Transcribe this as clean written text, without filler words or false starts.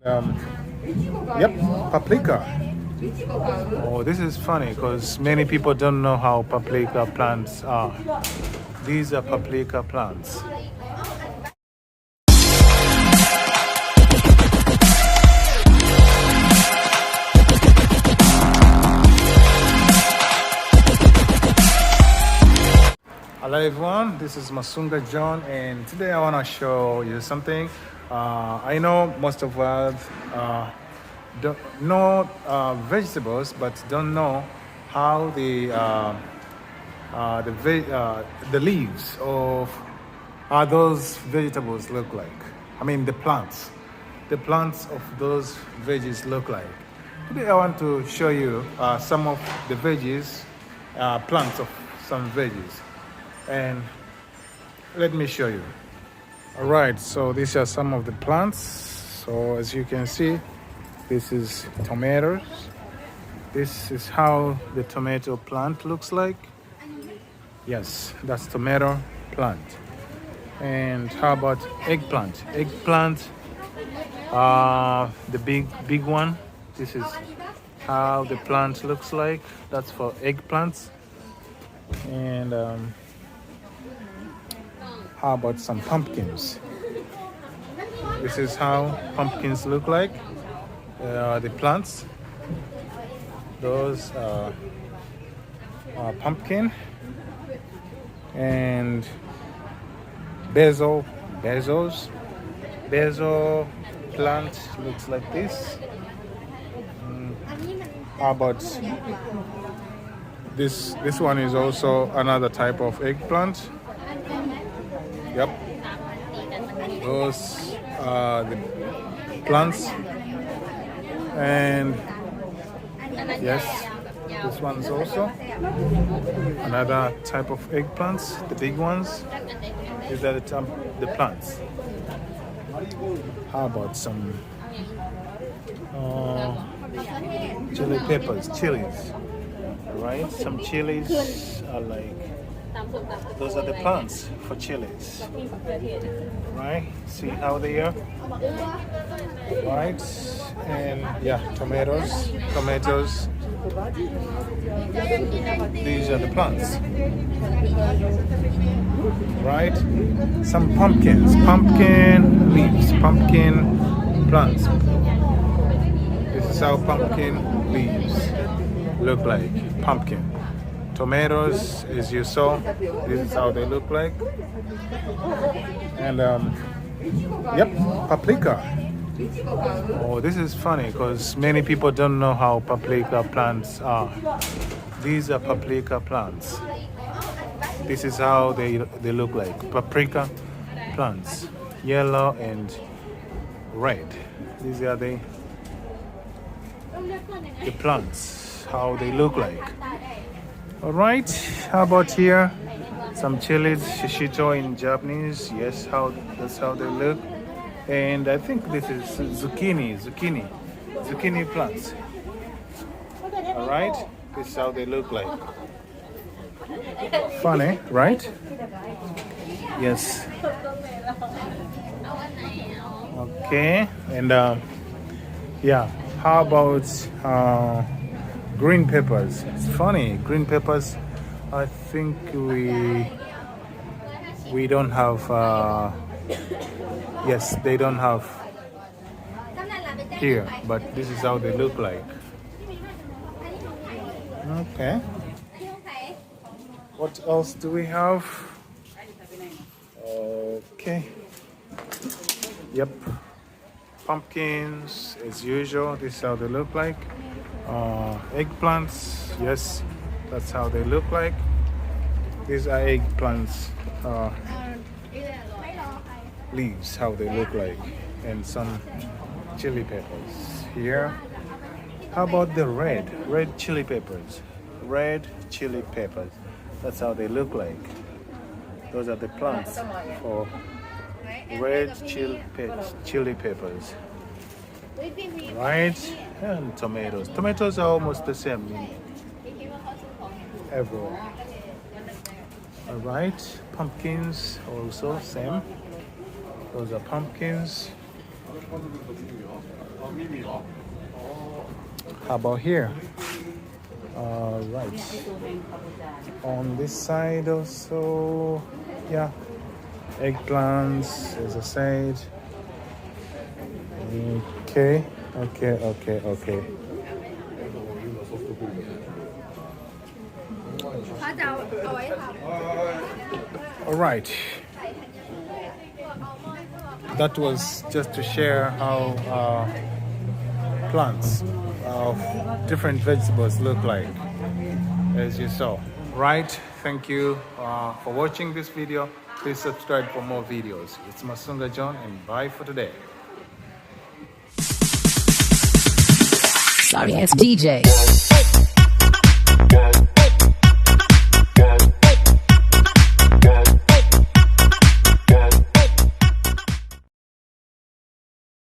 Um, yep, paprika. Oh, this is funny because many people don't know how paprika plants are. These are paprika plants. Hello everyone, this is Masunga John, and today I want to show you something. I know most of us don't know vegetables, but don't know how the leaves of those vegetables look like. I mean the plants of those veggies look like. Today I want to show you some of the veggies, plants of some veggies. And let me show you. All right, so these are some of the plants. So as you can see, this is tomatoes. This is how the tomato plant looks like. Yes, that's tomato plant. And how about eggplant? Eggplant, the big one. This is how the plant looks like. That's for eggplants. And how about some pumpkins? This is how pumpkins look like. The plants. Those are pumpkin. And basil plant looks like this. How about this one is also another type of eggplant. Yep, those are the plants. And yes, this one's also another type of eggplants, the big ones. These are the plants. How about some chili peppers, chilies, right? Some chilies are like, those are the plants for chilies, right? See how they are, right? And yeah, tomatoes. These are the plants, right? Some pumpkin leaves, pumpkin plants. This is how pumpkin leaves look like, pumpkin. Tomatoes, as you saw, this is how they look like. And yep, paprika. Oh, this is funny because many people don't know how paprika plants are. These are paprika plants. This is how they look like, paprika plants, yellow and red. These are the plants, how they look like. All right, how about here? Some chilies, shishito in Japanese. Yes, that's how they look. And I think this is zucchini plants. All right, this is how they look like. Funny, right? Yes. Okay, and yeah, how about green peppers? It's funny, green peppers. I think we don't have. Yes, they don't have here, but this is how they look like. Okay. What else do we have? Okay. Yep. Pumpkins, as usual. This is how they look like. Eggplants, yes, that's how they look like. These are eggplants, leaves, how they look like, and some chili peppers here. How about the red chili peppers? Red chili peppers, that's how they look like. Those are the plants for red chili peppers. Right? And tomatoes. Tomatoes are almost the same everywhere. All right, pumpkins also same. Those are pumpkins. How about here? Right. On this side also, yeah. Eggplants, as I said. Okay. All right. That was just to share how plants of different vegetables look like, as you saw. Right. Thank you for watching this video. Please subscribe for more videos. It's Masunga John, and bye for today. Sorry, it's DJ.